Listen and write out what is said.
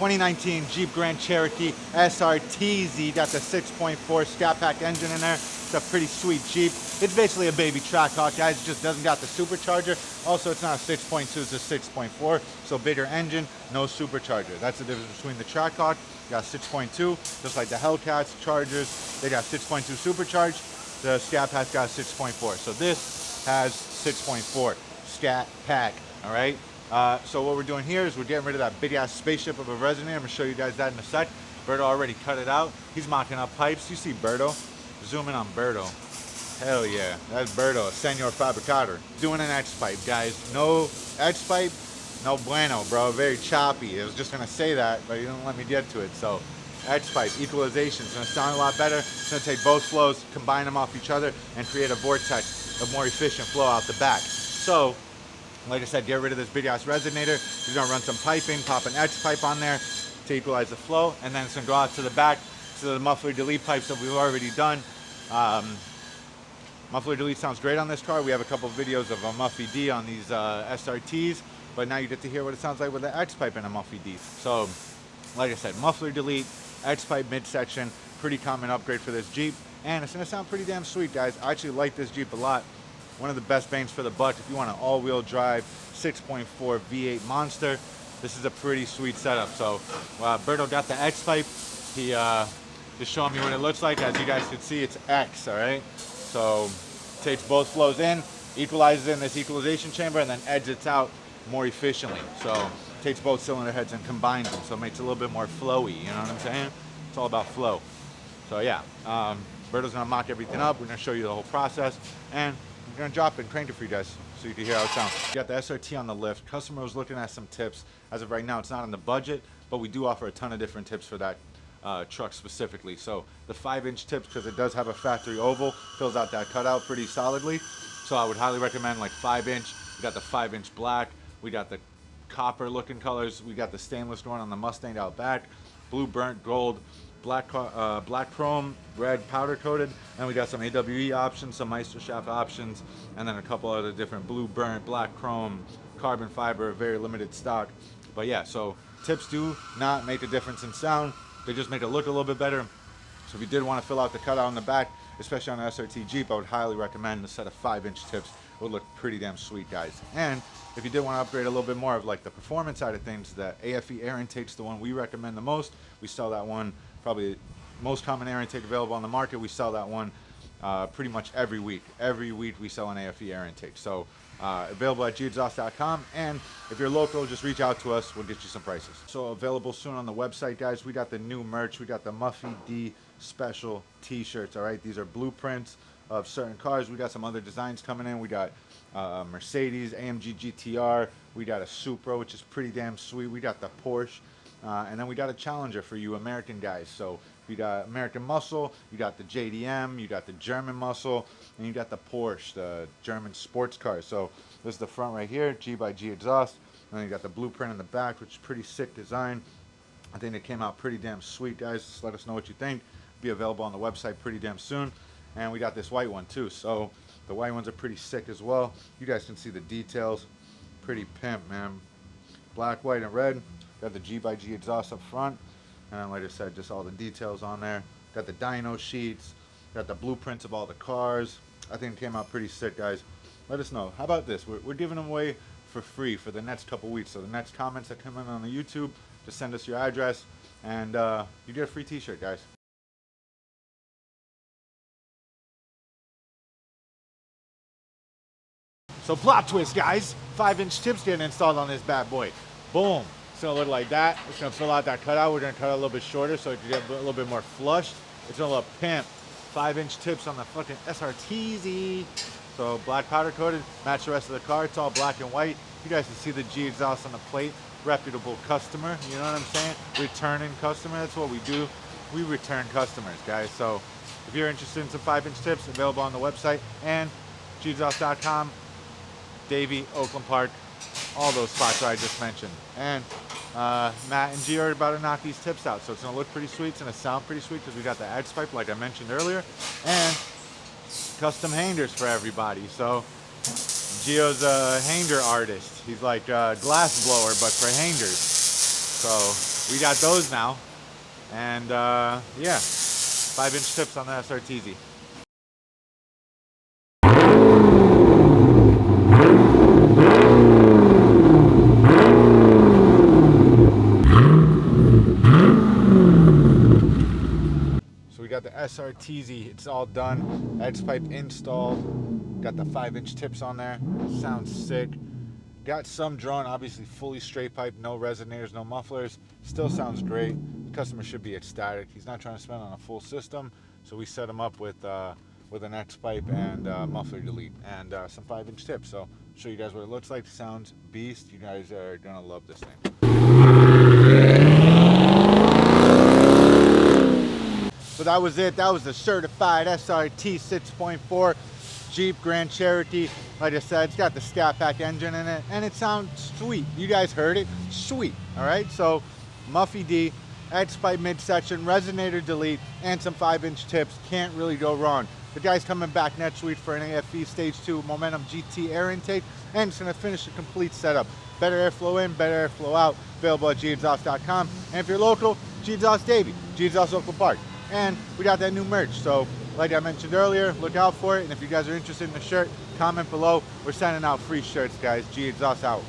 2019 Jeep Grand Cherokee SRT. Got the 6.4 Scat Pack engine in there. It's a pretty sweet Jeep. It's basically a baby Trackhawk, guys. It just doesn't got the supercharger. Also, it's not a 6.2, it's a 6.4. So bigger engine, no supercharger. That's the difference between the Trackhawk. Got 6.2, just like the Hellcats, Chargers. They got 6.2 supercharged. The Scat Pack got 6.4. So this has 6.4 Scat Pack, all right? So what we're doing here is we're getting rid of that big ass spaceship of a resonator. I'm gonna show you guys that in a sec. Berto already cut it out. He's mocking up pipes. You see Berto? Zoom in on Berto. Hell yeah, that's Berto, Senor Fabricator. Doing an X pipe, guys. No X pipe, no bueno, bro. Very choppy. I was just gonna say that, but you didn't let me get to it. So X pipe, equalization. It's gonna sound a lot better. It's gonna take both flows, combine them off each other, and create a vortex of more efficient flow out the back. So, like I said, get rid of this big ass resonator. You're gonna run some piping, pop an X pipe on there to equalize the flow, and then it's gonna go out to the back to the muffler delete pipes that we've already done. Muffler delete sounds great on this car. We have a couple of videos of a Muffy D on these SRTs, but now you get to hear what it sounds like with an X pipe and a Muffy D. So, like I said, muffler delete, X pipe midsection, pretty common upgrade for this Jeep, and it's gonna sound pretty damn sweet, guys. I actually like this Jeep a lot. One of the best bangs for the buck. If you want an all-wheel drive 6.4 V8 monster, this is a pretty sweet setup. So Berto got the X pipe. He just showing me what it looks like. As you guys can see, it's X, all right? So takes both flows in, equalizes in this equalization chamber, and then exits out more efficiently. So takes both cylinder heads and combines them, so it makes it a little bit more flowy, you know what I'm saying? It's all about flow. So yeah, Berto's gonna mock everything up. We're gonna show you the whole process, and we're gonna drop it and crank it for you guys so you can hear how it sounds. You got the SRT on the lift. Customer was looking at some tips. As of right now, it's not in the budget, but we do offer a ton of different tips for that truck specifically. So the 5-inch tips, because it does have a factory oval, fills out that cutout pretty solidly. So I would highly recommend like 5-inch. We got the 5-inch black. We got the copper looking colors. We got the stainless going on the Mustang out back. Blue burnt gold. Black chrome, red powder coated, and we got some AWE options, some Meister shaft options, and then a couple other different blue burnt, black chrome, carbon fiber, very limited stock. But yeah, so tips do not make a difference in sound. They just make it look a little bit better. So if you did want to fill out the cutout on the back, especially on an SRT Jeep, I would highly recommend a set of 5-inch tips. It would look pretty damn sweet, guys. And if you did want to upgrade a little bit more of like the performance side of things, the AFE air intake's the one we recommend the most. We sell that one, probably most common air intake available on the market. We sell that one pretty much every week. Every week we sell an AFE air intake. So available at Gexhaust.com, and if you're local, just reach out to us. We'll get you some prices. So available soon on the website, guys. We got the new merch. We got the Muffy D special t-shirts, all right? These are blueprints of certain cars. We got some other designs coming in. We got Mercedes, AMG GTR. We got a Supra, which is pretty damn sweet. We got the Porsche. And then we got a Challenger for you American guys. So you got American Muscle, you got the JDM, you got the German Muscle, and you got the Porsche, the German sports car. So this is the front right here, G by G exhaust. And then you got the blueprint in the back, which is pretty sick design. I think it came out pretty damn sweet, guys. Just let us know what you think. Be available on the website pretty damn soon. And we got this white one too. So the white ones are pretty sick as well. You guys can see the details. Pretty pimp, man. Black, white, and red. Got the G by G exhaust up front, and then like I said, just all the details on there. Got the dyno sheets, got the blueprints of all the cars. I think it came out pretty sick, guys. Let us know. How about this? We're giving them away for free for the next couple weeks. So the next comments that come in on the YouTube, just send us your address, and you get a free t-shirt, guys. So plot twist, guys. 5-inch tips getting installed on this bad boy. Boom. It's gonna look like that. It's gonna fill out that cutout. We're gonna cut it a little bit shorter so it can get a little bit more flushed. It's gonna look pimp. 5-inch tips on the fucking SRTZ. So black powder coated, match the rest of the car. It's all black and white. You guys can see the G exhaust on the plate. Reputable customer, you know what I'm saying? Returning customer, that's what we do. We return customers, guys. So if you're interested in some 5-inch tips, available on the website and Gexhaust.com, Davie, Oakland Park, all those spots that I just mentioned. And Matt and G are about to knock these tips out. So it's gonna look pretty sweet. It's gonna sound pretty sweet because we got the X pipe like I mentioned earlier, and custom hangers for everybody. So Gio's a hanger artist. He's like a glass blower, but for hangers. So we got those now. And yeah, 5-inch tips on the SRTZ. So we got the SRTZ, it's all done. Edge pipe installed. Got the 5-inch tips on there. Sounds sick. Got some drawn, obviously fully straight pipe, no resonators, no mufflers. Still sounds great. The customer should be ecstatic. He's not trying to spend on a full system, so we set him up with an X pipe and muffler delete and some 5-inch tips. So I'll show you guys what it looks like. Sounds beast. You guys are gonna love this thing. So that was it. That was the certified SRT 6.4 Jeep Grand Cherokee. Like I said, it's got the Scat Pack engine in it, and it sounds sweet. You guys heard it, sweet. All right, so Muffy D, X pipe midsection, resonator delete, and some 5-inch tips. Can't really go wrong. The guy's coming back next week for an AFE Stage 2 Momentum GT air intake, and it's gonna finish a complete setup. Better airflow in, better airflow out. Available at Gexhaust.com. And if you're local, Gexhaust Davie, Gexhaust Local Park. And we got that new merch, so like I mentioned earlier, look out for it. And if you guys are interested in the shirt, comment below. We're sending out free shirts, guys. Gexhaust out.